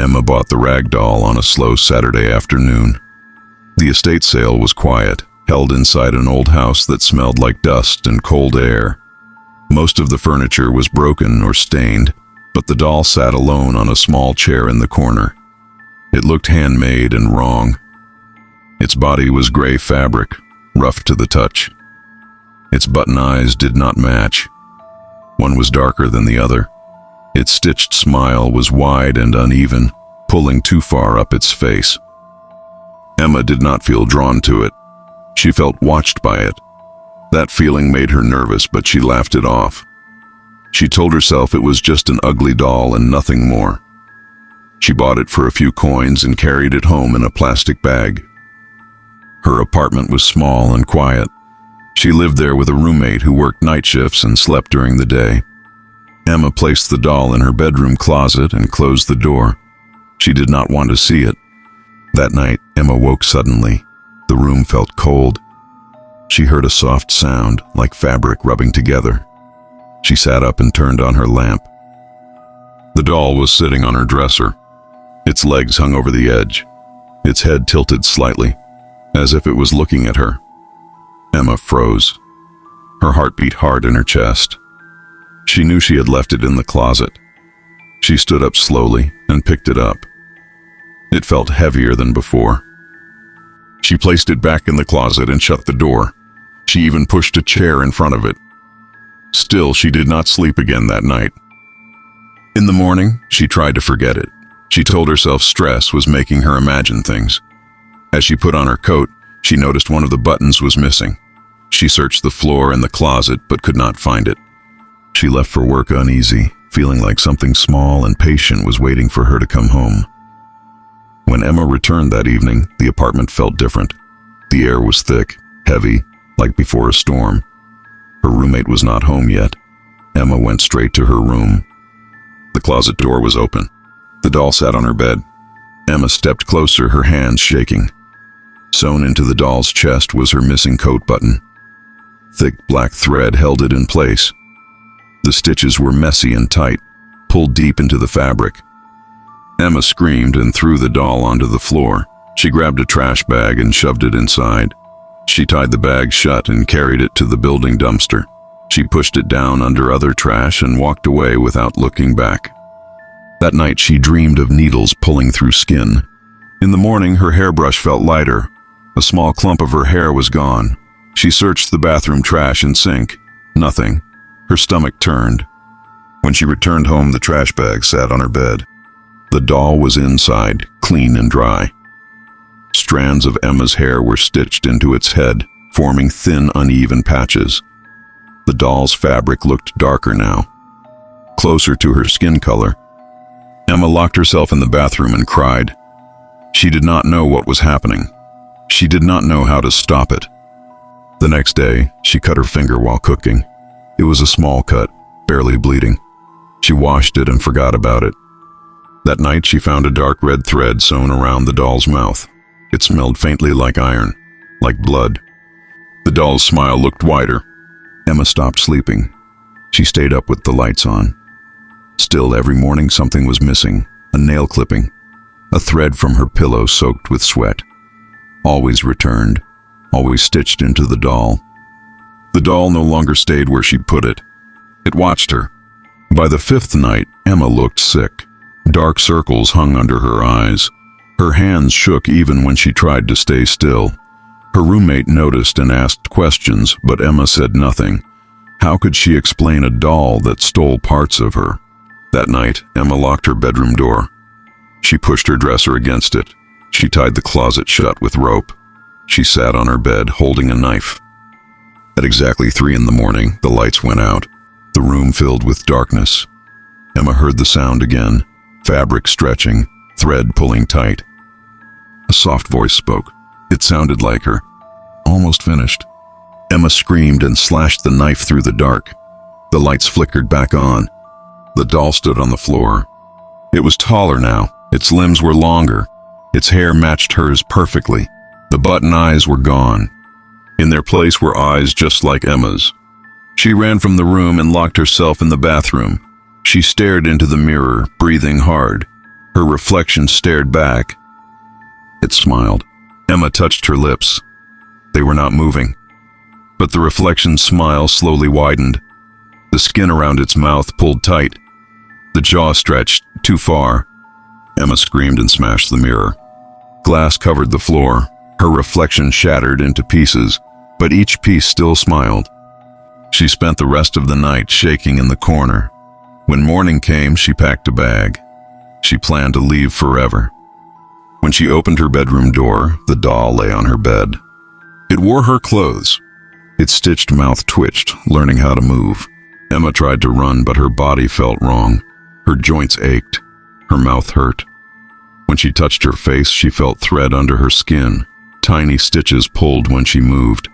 Emma bought the rag doll on a slow Saturday afternoon. The estate sale was quiet, held inside an old house that smelled like dust and cold air. Most of the furniture was broken or stained, but the doll sat alone on a small chair in the corner. It looked handmade and wrong. Its body was gray fabric, rough to the touch. Its button eyes did not match. One was darker than the other. Its stitched smile was wide and uneven, pulling too far up its face. Emma did not feel drawn to it. She felt watched by it. That feeling made her nervous, but she laughed it off. She told herself it was just an ugly doll and nothing more. She bought it for a few coins and carried it home in a plastic bag. Her apartment was small and quiet. She lived there with a roommate who worked night shifts and slept during the day. Emma placed the doll in her bedroom closet and closed the door. She did not want to see it. That night, Emma woke suddenly. The room felt cold. She heard a soft sound, like fabric rubbing together. She sat up and turned on her lamp. The doll was sitting on her dresser. Its legs hung over the edge. Its head tilted slightly, as if it was looking at her. Emma froze. Her heart beat hard in her chest. She knew she had left it in the closet. She stood up slowly and picked it up. It felt heavier than before. She placed it back in the closet and shut the door. She even pushed a chair in front of it. Still, she did not sleep again that night. In the morning, she tried to forget it. She told herself stress was making her imagine things. As she put on her coat, she noticed one of the buttons was missing. She searched the floor and the closet, but could not find it. She left for work uneasy, feeling like something small and patient was waiting for her to come home. When Emma returned that evening, the apartment felt different. The air was thick, heavy, like before a storm. Her roommate was not home yet. Emma went straight to her room. The closet door was open. The doll sat on her bed. Emma stepped closer, her hands shaking. Sewn into the doll's chest was her missing coat button. Thick black thread held it in place. The stitches were messy and tight, pulled deep into the fabric. Emma screamed and threw the doll onto the floor. She grabbed a trash bag and shoved it inside. She tied the bag shut and carried it to the building dumpster. She pushed it down under other trash and walked away without looking back. That night she dreamed of needles pulling through skin. In the morning, her hairbrush felt lighter. A small clump of her hair was gone. She searched the bathroom trash and sink. Nothing. Her stomach turned. When she returned home, the trash bag sat on her bed. The doll was inside, clean and dry. Strands of Emma's hair were stitched into its head, forming thin, uneven patches. The doll's fabric looked darker now, closer to her skin color. Emma locked herself in the bathroom and cried. She did not know what was happening. She did not know how to stop it. The next day, she cut her finger while cooking. It was a small cut, barely bleeding. She washed it and forgot about it. That night, she found a dark red thread sewn around the doll's mouth. It smelled faintly like iron, like blood. The doll's smile looked wider. Emma stopped sleeping. She stayed up with the lights on. Still, every morning something was missing, a nail clipping, a thread from her pillow soaked with sweat. Always returned, always stitched into the doll. The doll no longer stayed where she'd put it. It watched her. By the fifth night, Emma looked sick. Dark circles hung under her eyes. Her hands shook even when she tried to stay still. Her roommate noticed and asked questions, but Emma said nothing. How could she explain a doll that stole parts of her? That night, Emma locked her bedroom door. She pushed her dresser against it. She tied the closet shut with rope. She sat on her bed, holding a knife. At exactly 3 in the morning, the lights went out. The room filled with darkness. Emma heard the sound again, fabric stretching, thread pulling tight. A soft voice spoke. It sounded like her. Almost finished. Emma screamed and slashed the knife through the dark. The lights flickered back on. The doll stood on the floor. It was taller now. Its limbs were longer. Its hair matched hers perfectly. The button eyes were gone. In their place were eyes just like Emma's. She ran from the room and locked herself in the bathroom. She stared into the mirror, breathing hard. Her reflection stared back. It smiled. Emma touched her lips. They were not moving. But the reflection's smile slowly widened. The skin around its mouth pulled tight. The jaw stretched too far. Emma screamed and smashed the mirror. Glass covered the floor. Her reflection shattered into pieces, but each piece still smiled. She spent the rest of the night shaking in the corner. When morning came, she packed a bag. She planned to leave forever. When she opened her bedroom door, the doll lay on her bed. It wore her clothes. Its stitched mouth twitched, learning how to move. Emma tried to run, but her body felt wrong. Her joints ached. Her mouth hurt. When she touched her face, she felt thread under her skin. Tiny stitches pulled when she moved.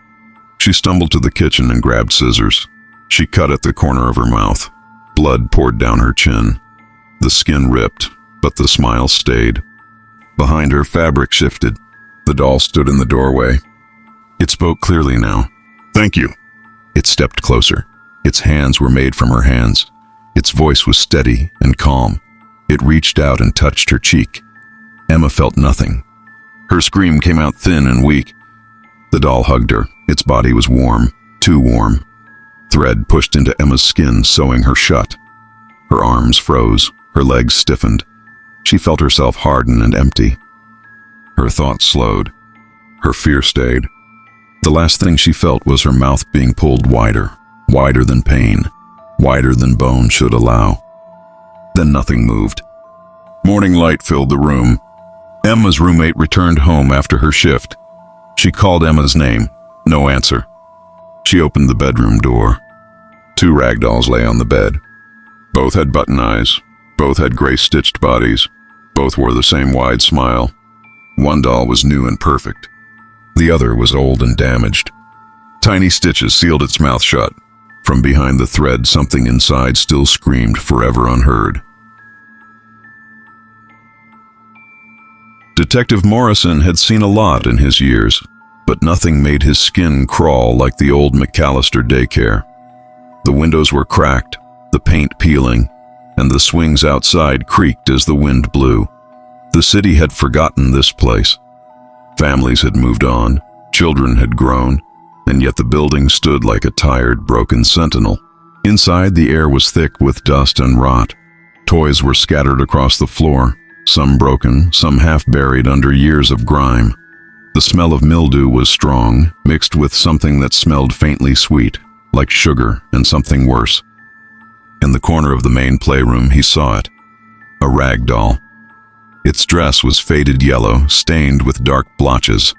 She stumbled to the kitchen and grabbed scissors. She cut at the corner of her mouth. Blood poured down her chin. The skin ripped, but the smile stayed. Behind her, fabric shifted. The doll stood in the doorway. It spoke clearly now. "Thank you." It stepped closer. Its hands were made from her hands. Its voice was steady and calm. It reached out and touched her cheek. Emma felt nothing. Her scream came out thin and weak. The doll hugged her. Its body was warm, too warm. Thread pushed into Emma's skin, sewing her shut. Her arms froze. Her legs stiffened. She felt herself harden and empty. Her thoughts slowed. Her fear stayed. The last thing she felt was her mouth being pulled wider, wider than pain, wider than bone should allow. Then nothing moved. Morning light filled the room. Emma's roommate returned home after her shift. She called Emma's name. No answer. She opened the bedroom door. 2 rag dolls lay on the bed. Both had button eyes. Both had gray-stitched bodies. Both wore the same wide smile. One doll was new and perfect. The other was old and damaged. Tiny stitches sealed its mouth shut. From behind the thread, something inside still screamed forever unheard. Detective Morrison had seen a lot in his years, but nothing made his skin crawl like the old McAllister daycare. The windows were cracked, the paint peeling, and the swings outside creaked as the wind blew. The city had forgotten this place. Families had moved on, children had grown, and yet the building stood like a tired, broken sentinel. Inside, the air was thick with dust and rot. Toys were scattered across the floor, some broken, some half-buried under years of grime. The smell of mildew was strong, mixed with something that smelled faintly sweet, like sugar and something worse. In the corner of the main playroom, he saw it. A rag doll. Its dress was faded yellow, stained with dark blotches.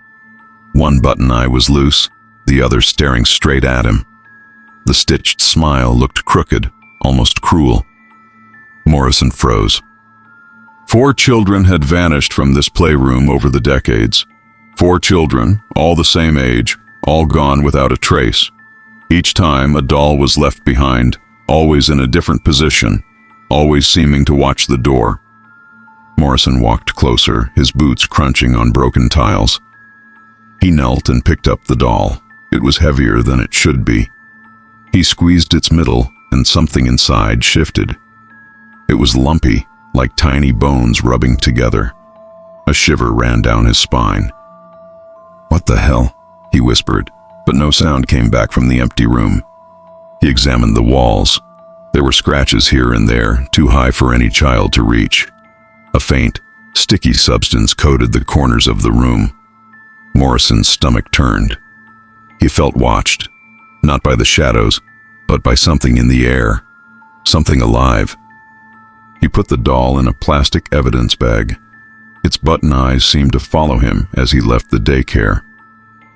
One button eye was loose, the other staring straight at him. The stitched smile looked crooked, almost cruel. Morrison froze. 4 children had vanished from this playroom over the decades. 4 children, all the same age, all gone without a trace. Each time, a doll was left behind, always in a different position, always seeming to watch the door. Morrison walked closer, his boots crunching on broken tiles. He knelt and picked up the doll. It was heavier than it should be. He squeezed its middle, and something inside shifted. It was lumpy, like tiny bones rubbing together. A shiver ran down his spine. "What the hell?" he whispered, but no sound came back from the empty room. He examined the walls. There were scratches here and there, too high for any child to reach. A faint, sticky substance coated the corners of the room. Morrison's stomach turned. He felt watched, not by the shadows, but by something in the air, something alive. He put the doll in a plastic evidence bag. Its button eyes seemed to follow him as he left the daycare.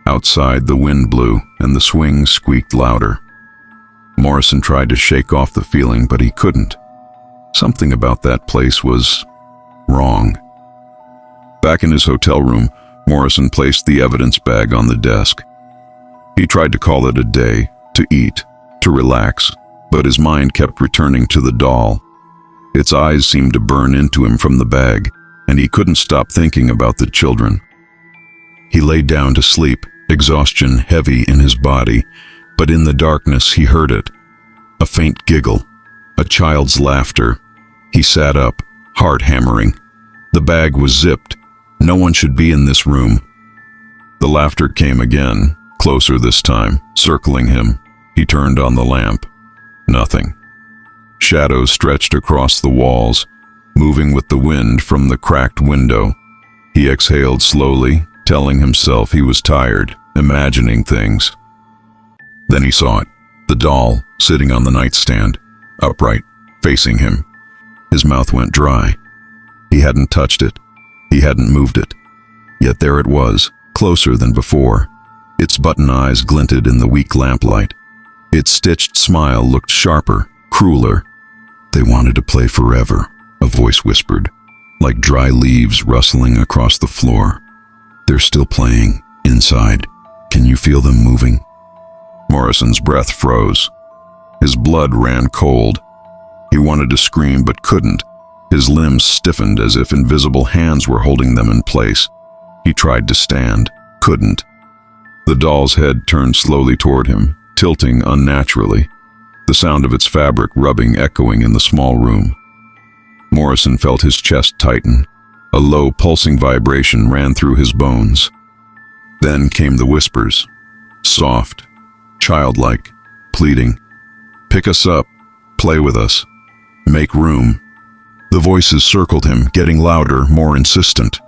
Outside, the wind blew, and the swings squeaked louder. Morrison tried to shake off the feeling, but he couldn't. Something about that place was wrong. Back in his hotel room, Morrison placed the evidence bag on the desk. He tried to call it a day, to eat, to relax, but his mind kept returning to the doll. Its eyes seemed to burn into him from the bag, and he couldn't stop thinking about the children. He lay down to sleep, exhaustion heavy in his body, but in the darkness he heard it. A faint giggle, a child's laughter. He sat up, heart hammering. The bag was zipped. No one should be in this room. The laughter came again, closer this time, circling him. He turned on the lamp. Nothing. Shadows stretched across the walls, moving with the wind from the cracked window. He exhaled slowly, telling himself he was tired, imagining things. Then he saw it, the doll, sitting on the nightstand, upright, facing him. His mouth went dry. He hadn't touched it. He hadn't moved it. Yet there it was, closer than before. Its button eyes glinted in the weak lamplight. Its stitched smile looked sharper, crueler. "They wanted to play forever," a voice whispered, like dry leaves rustling across the floor. "They're still playing, inside. Can you feel them moving?" Morrison's breath froze. His blood ran cold. He wanted to scream but couldn't. His limbs stiffened as if invisible hands were holding them in place. He tried to stand, couldn't. The doll's head turned slowly toward him, tilting unnaturally, the sound of its fabric rubbing echoing in the small room. Morrison felt his chest tighten. A low, pulsing vibration ran through his bones. Then came the whispers, soft, childlike, pleading. "Pick us up, play with us, make room." The voices circled him, getting louder, more insistent.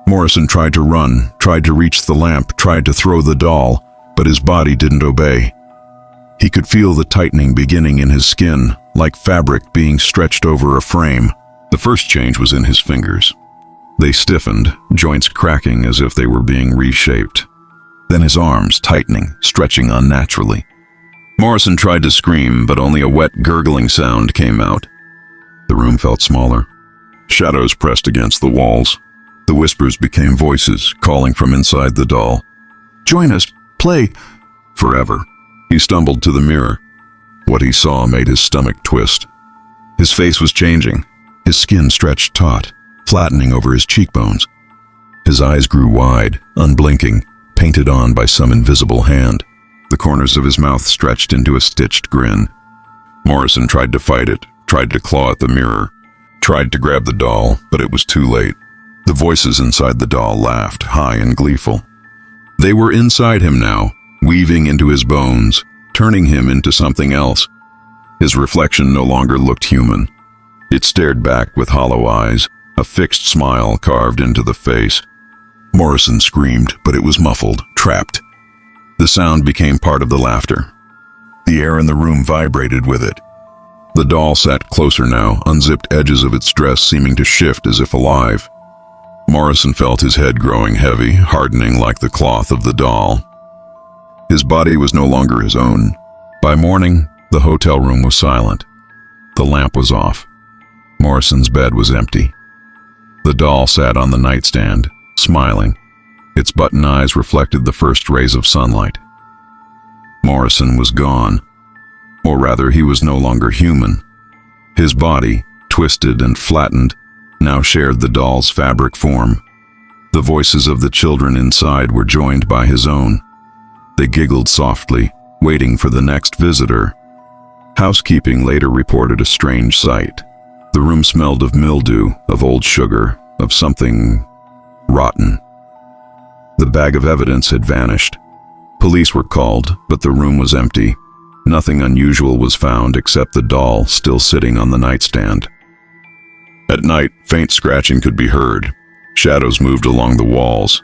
Morrison tried to run, tried to reach the lamp, tried to throw the doll, but his body didn't obey. He could feel the tightening beginning in his skin, like fabric being stretched over a frame. The first change was in his fingers. They stiffened, joints cracking as if they were being reshaped. Then his arms tightening, stretching unnaturally. Morrison tried to scream, but only a wet, gurgling sound came out. The room felt smaller. Shadows pressed against the walls. The whispers became voices, calling from inside the doll. "Join us, play." Forever. He stumbled to the mirror. What he saw made his stomach twist. His face was changing. His skin stretched taut, flattening over his cheekbones. His eyes grew wide, unblinking, painted on by some invisible hand. The corners of his mouth stretched into a stitched grin. Morrison tried to fight it, tried to claw at the mirror, tried to grab the doll, but it was too late. The voices inside the doll laughed, high and gleeful. They were inside him now, weaving into his bones, turning him into something else. His reflection no longer looked human. It stared back with hollow eyes, a fixed smile carved into the face. Morrison screamed, but it was muffled, trapped. The sound became part of the laughter. The air in the room vibrated with it. The doll sat closer now, unzipped edges of its dress seeming to shift as if alive. Morrison felt his head growing heavy, hardening like the cloth of the doll. His body was no longer his own. By morning, the hotel room was silent. The lamp was off. Morrison's bed was empty. The doll sat on the nightstand, smiling. Its button eyes reflected the first rays of sunlight. Morrison was gone. Or rather, he was no longer human. His body, twisted and flattened, now shared the doll's fabric form. The voices of the children inside were joined by his own. They giggled softly, waiting for the next visitor. Housekeeping later reported a strange sight. The room smelled of mildew, of old sugar, of something rotten. The bag of evidence had vanished. Police were called, but the room was empty. Nothing unusual was found except the doll still sitting on the nightstand. At night, faint scratching could be heard. Shadows moved along the walls.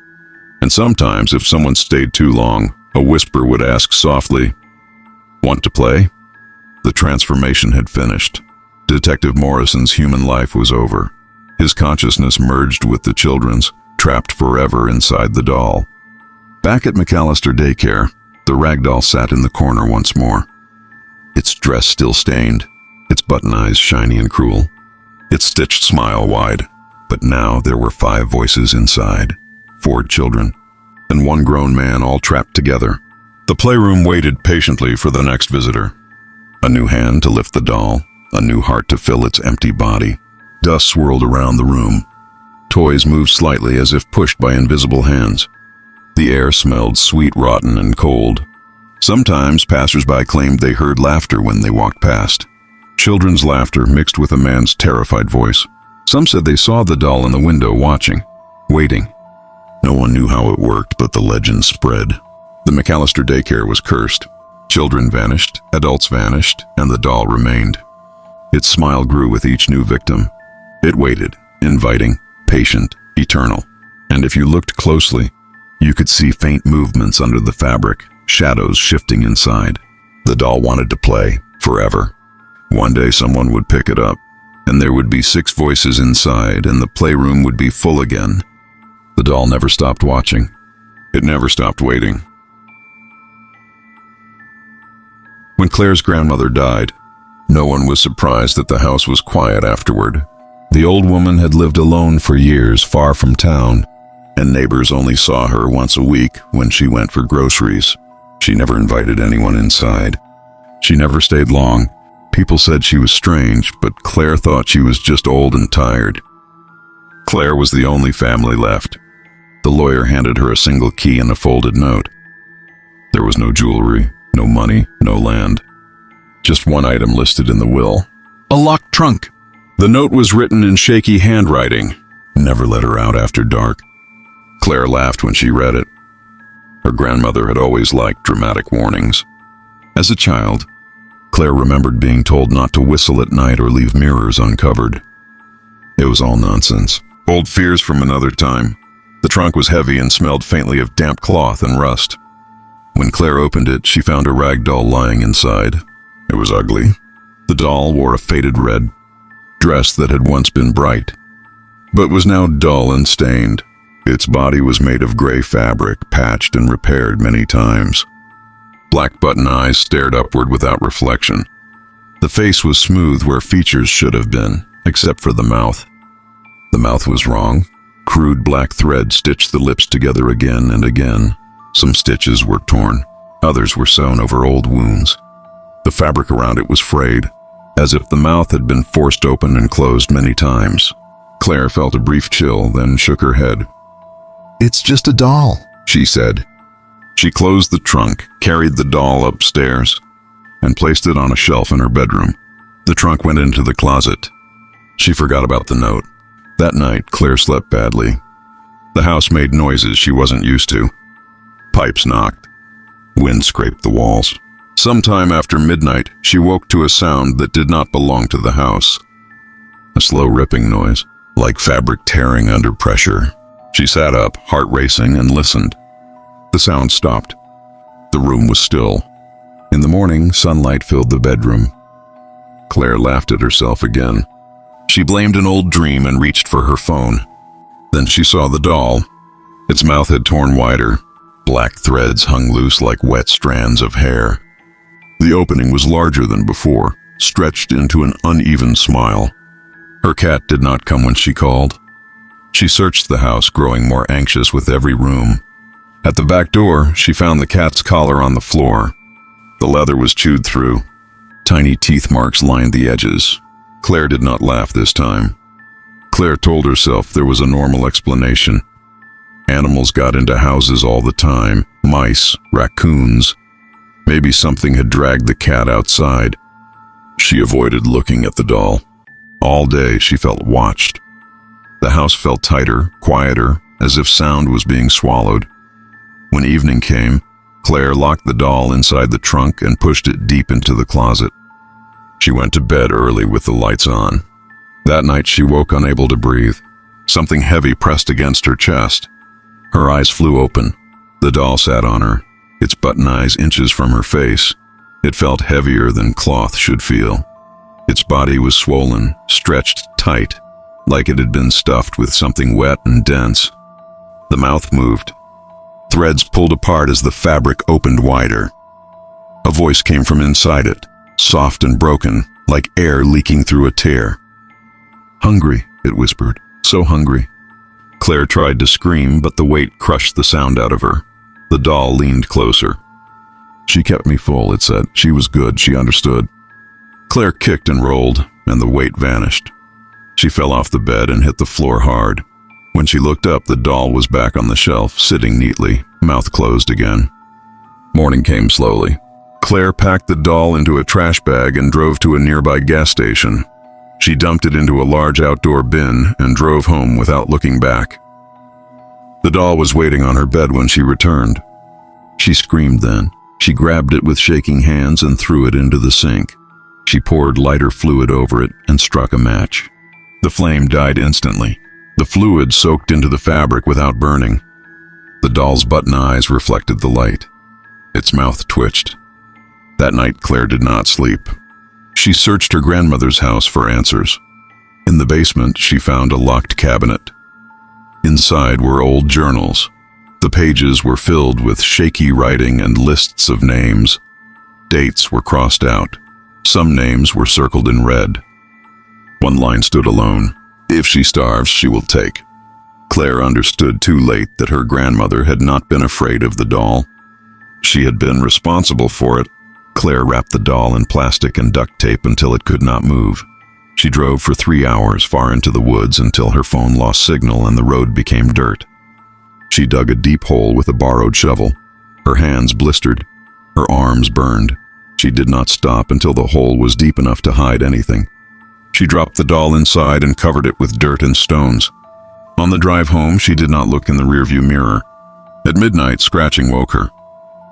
And sometimes, if someone stayed too long, a whisper would ask softly, "Want to play?" The transformation had finished. Detective Morrison's human life was over. His consciousness merged with the children's, trapped forever inside the doll. Back at McAllister Daycare, the ragdoll sat in the corner once more. Its dress still stained, its button eyes shiny and cruel, its stitched smile wide. But now there were 5 voices inside, 4 children, and 1 grown man all trapped together. The playroom waited patiently for the next visitor. A new hand to lift the doll, a new heart to fill its empty body. Dust swirled around the room. Toys moved slightly as if pushed by invisible hands. The air smelled sweet, rotten, and cold. Sometimes passers-by claimed they heard laughter when they walked past. Children's laughter mixed with a man's terrified voice. Some said they saw the doll in the window watching, waiting. No one knew how it worked, but the legend spread. The McAllister daycare was cursed. Children vanished, adults vanished, and the doll remained. Its smile grew with each new victim. It waited, inviting, patient, eternal. And if you looked closely, you could see faint movements under the fabric, shadows shifting inside. The doll wanted to play, forever. One day someone would pick it up, and there would be 6 voices inside, and the playroom would be full again. The doll never stopped watching. It never stopped waiting. When Claire's grandmother died, no one was surprised that the house was quiet afterward. The old woman had lived alone for years, far from town, and neighbors only saw her once a week when she went for groceries. She never invited anyone inside. She never stayed long. People said she was strange, but Claire thought she was just old and tired. Claire was the only family left. The lawyer handed her a single key and a folded note. There was no jewelry, no money, no land. Just one item listed in the will. A locked trunk. The note was written in shaky handwriting. Never let her out after dark. Claire laughed when she read it. Her grandmother had always liked dramatic warnings. As a child, Claire remembered being told not to whistle at night or leave mirrors uncovered. It was all nonsense. Old fears from another time. The trunk was heavy and smelled faintly of damp cloth and rust. When Claire opened it, she found a rag doll lying inside. It was ugly. The doll wore a faded red dress that had once been bright, but was now dull and stained. Its body was made of gray fabric, patched and repaired many times. Black button eyes stared upward without reflection. The face was smooth where features should have been, except for the mouth. The mouth was wrong. Crude black thread stitched the lips together again and again. Some stitches were torn. Others were sewn over old wounds. The fabric around it was frayed, as if the mouth had been forced open and closed many times. Claire felt a brief chill, then shook her head. "It's just a doll," she said. She closed the trunk, carried the doll upstairs, and placed it on a shelf in her bedroom. The trunk went into the closet. She forgot about the note. That night, Claire slept badly. The house made noises she wasn't used to. Pipes knocked. Wind scraped the walls. Sometime after midnight, she woke to a sound that did not belong to the house. A slow ripping noise, like fabric tearing under pressure. She sat up, heart racing, and listened. The sound stopped. The room was still. In the morning, sunlight filled the bedroom. Claire laughed at herself again. She blamed an old dream and reached for her phone. Then she saw the doll. Its mouth had torn wider. Black threads hung loose like wet strands of hair. The opening was larger than before, stretched into an uneven smile. Her cat did not come when she called. She searched the house, growing more anxious with every room. At the back door, she found the cat's collar on the floor. The leather was chewed through. Tiny teeth marks lined the edges. Claire did not laugh this time. Claire told herself there was a normal explanation. Animals got into houses all the time, mice, raccoons. Maybe something had dragged the cat outside. She avoided looking at the doll. All day she felt watched. The house felt tighter, quieter, as if sound was being swallowed. When evening came, Claire locked the doll inside the trunk and pushed it deep into the closet. She went to bed early with the lights on. That night she woke unable to breathe. Something heavy pressed against her chest. Her eyes flew open. The doll sat on her, its button eyes inches from her face. It felt heavier than cloth should feel. Its body was swollen, stretched tight, like it had been stuffed with something wet and dense. The mouth moved. Threads pulled apart as the fabric opened wider. A voice came from inside it, soft and broken, like air leaking through a tear. "Hungry," it whispered, "so hungry." Claire tried to scream, but the weight crushed the sound out of her. The doll leaned closer. "She kept me full," it said. "She was good, she understood." Claire kicked and rolled, and the weight vanished. She fell off the bed and hit the floor hard. When she looked up, the doll was back on the shelf, sitting neatly, mouth closed again. Morning came slowly. Claire packed the doll into a trash bag and drove to a nearby gas station. She dumped it into a large outdoor bin and drove home without looking back. The doll was waiting on her bed when she returned. She screamed then. She grabbed it with shaking hands and threw it into the sink. She poured lighter fluid over it and struck a match. The flame died instantly. The fluid soaked into the fabric without burning. The doll's button eyes reflected the light. Its mouth twitched. That night, Claire did not sleep. She searched her grandmother's house for answers. In the basement, she found a locked cabinet. Inside were old journals. The pages were filled with shaky writing and lists of names. Dates were crossed out. Some names were circled in red. One line stood alone. If she starves, she will take. Claire understood too late that her grandmother had not been afraid of the doll. She had been responsible for it. Claire wrapped the doll in plastic and duct tape until it could not move. She drove for 3 hours far into the woods until her phone lost signal and the road became dirt. She dug a deep hole with a borrowed shovel. Her hands blistered. Her arms burned. She did not stop until the hole was deep enough to hide anything. She dropped the doll inside and covered it with dirt and stones. On the drive home, she did not look in the rearview mirror. At midnight, scratching woke her.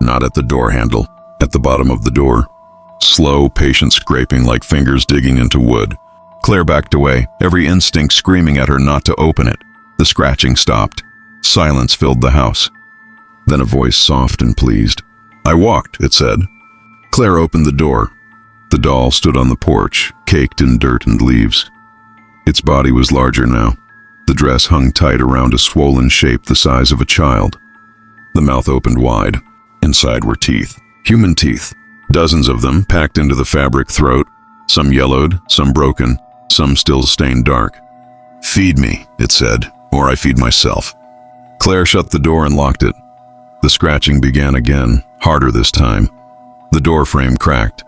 Not at the door handle, at the bottom of the door. Slow, patient scraping like fingers digging into wood. Claire backed away, every instinct screaming at her not to open it. The scratching stopped. Silence filled the house. Then a voice soft and pleased. "I walked," it said. Claire opened the door. The doll stood on the porch, caked in dirt and leaves. Its body was larger now. The dress hung tight around a swollen shape the size of a child. The mouth opened wide. Inside were teeth. Human teeth. Dozens of them packed into the fabric throat. Some yellowed, some broken, some still stained dark. "Feed me," it said, "or I feed myself." Claire shut the door and locked it. The scratching began again, harder this time. The door frame cracked.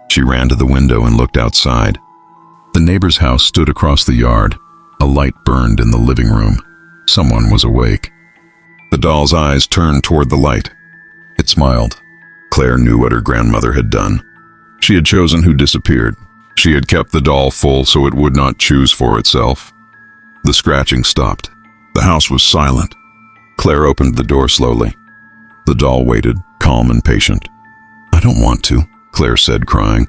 She ran to the window and looked outside. The neighbor's house stood across the yard. A light burned in the living room. Someone was awake. The doll's eyes turned toward the light. It smiled. Claire knew what her grandmother had done. She had chosen who disappeared. She had kept the doll full so it would not choose for itself. The scratching stopped. The house was silent. Claire opened the door slowly. The doll waited, calm and patient. "I don't want to," Claire said, crying.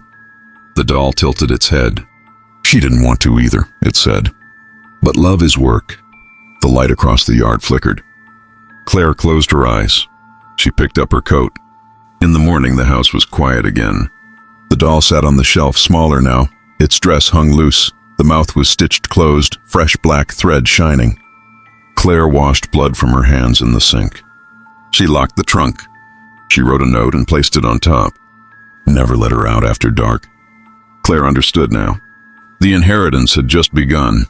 The doll tilted its head. She didn't want to either, it said. But love is work. The light across the yard flickered. Claire closed her eyes. She picked up her coat. In the morning, the house was quiet again. The doll sat on the shelf, smaller now. Its dress hung loose. The mouth was stitched closed, fresh black thread shining. Claire washed blood from her hands in the sink. She locked the trunk. She wrote a note and placed it on top. Never let her out after dark. Claire understood now. The inheritance had just begun.